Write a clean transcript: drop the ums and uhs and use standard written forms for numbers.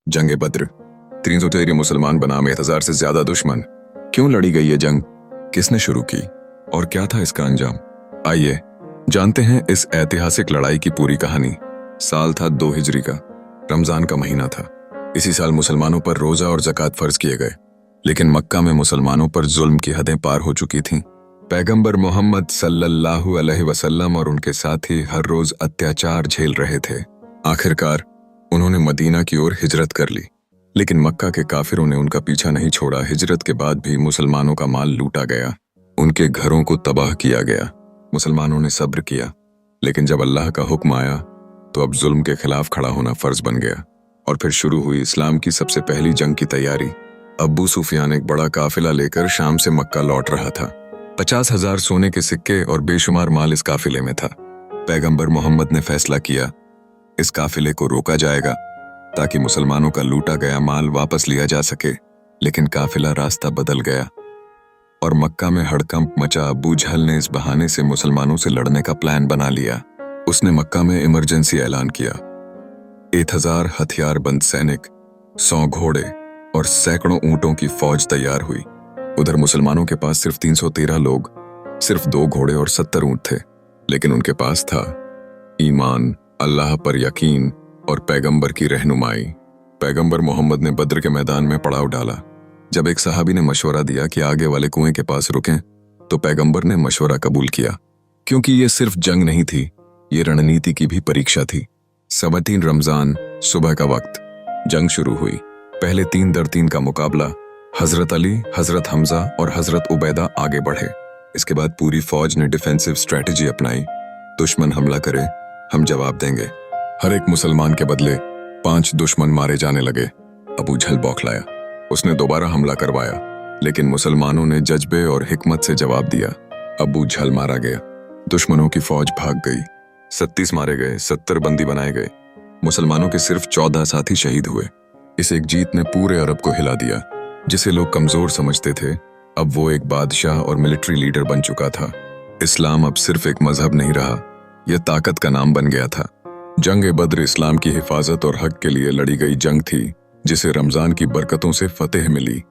जंग बद्र 313 मुसलमान बनाम 1000 से ज्यादा दुश्मन। क्यों लड़ी गई ये जंग, किसने शुरू की और क्या था इसका अंजाम? आइए जानते हैं इस ऐतिहासिक लड़ाई की पूरी कहानी। साल था 2 हिजरी का, रमजान का महीना था। इसी साल मुसलमानों पर रोजा और ज़कात फर्ज किए गए, लेकिन मक्का में मुसलमानों पर जुल्म की हदें पार हो चुकी थीं। पैगंबर मोहम्मद सल्लल्लाहु अलैहि वसल्लम और उनके साथी हर रोज अत्याचार झेल रहे थे। आखिरकार उन्होंने मदीना की ओर हिजरत कर ली, लेकिन मक्का के काफिरों ने उनका पीछा नहीं छोड़ा। हिजरत के बाद भी मुसलमानों का माल लूटा गया, उनके घरों को तबाह किया गया। मुसलमानों ने सब्र किया, लेकिन जब अल्लाह का हुक्म आया तो अब जुल्म के खिलाफ खड़ा होना फर्ज बन गया। और फिर शुरू हुई इस्लाम की सबसे पहली जंग की तैयारी। अब्बू सुफियान एक बड़ा काफिला लेकर शाम से मक्का लौट रहा था। 50,000 सोने के सिक्के और बेशुमार माल इस काफिले में था। पैगंबर मोहम्मद ने फैसला किया, इस काफिले को रोका जाएगा ताकि मुसलमानों का लूटा गया माल वापस लिया जा सके। लेकिन काफिला रास्ता बदल गया और मक्का में हड़कंप मचा। अबू जहल ने इस बहाने से मुसलमानों से लड़ने का प्लान बना लिया। उसने मक्का में इमरजेंसी ऐलान किया। 1000 हथियारबंद सैनिक, 100 घोड़े और सैकड़ों ऊंटों की फौज तैयार हुई। उधर मुसलमानों के पास सिर्फ 313 लोग, सिर्फ 2 घोड़े और 70 ऊंट थे, लेकिन उनके पास था ईमान, अल्लाह पर यकीन और पैगंबर की रहनुमाई। पैगंबर मोहम्मद ने बद्र के मैदान में पड़ाव डाला। जब एक सहाबी ने मशवरा दिया कि आगे वाले कुएं के पास रुकें, तो पैगंबर ने मशवरा कबूल किया, क्योंकि ये सिर्फ जंग नहीं थी, ये रणनीति की भी परीक्षा थी। 3 रमजान सुबह का वक्त, जंग शुरू हुई। पहले 3 दर 3 का मुकाबला। हजरत अली, हजरत हमजा और हजरत उबैदा आगे बढ़े। इसके बाद पूरी फौज ने डिफेंसिव स्ट्रेटजी अपनाई। दुश्मन हमला करे, हम जवाब देंगे। हर एक मुसलमान के बदले 5 दुश्मन मारे जाने लगे। अबू जहल बौखलाया। उसने दोबारा हमला करवाया, लेकिन मुसलमानों ने जज्बे और हिकमत से जवाब दिया। अबू जहल मारा गया, दुश्मनों की फौज भाग गई। 37 मारे गए, 70 बंदी बनाए गए। मुसलमानों के सिर्फ 14 साथी शहीद हुए। इस एक जीत ने पूरे अरब को हिला दिया। जिसे लोग कमजोर समझते थे, अब वो एक बादशाह और मिलिट्री लीडर बन चुका था। इस्लाम अब सिर्फ एक मजहब नहीं रहा, यह ताकत का नाम बन गया था। जंग बद्र इस्लाम की हिफाजत और हक के लिए लड़ी गई जंग थी, जिसे रमजान की बरकतों से फतेह मिली।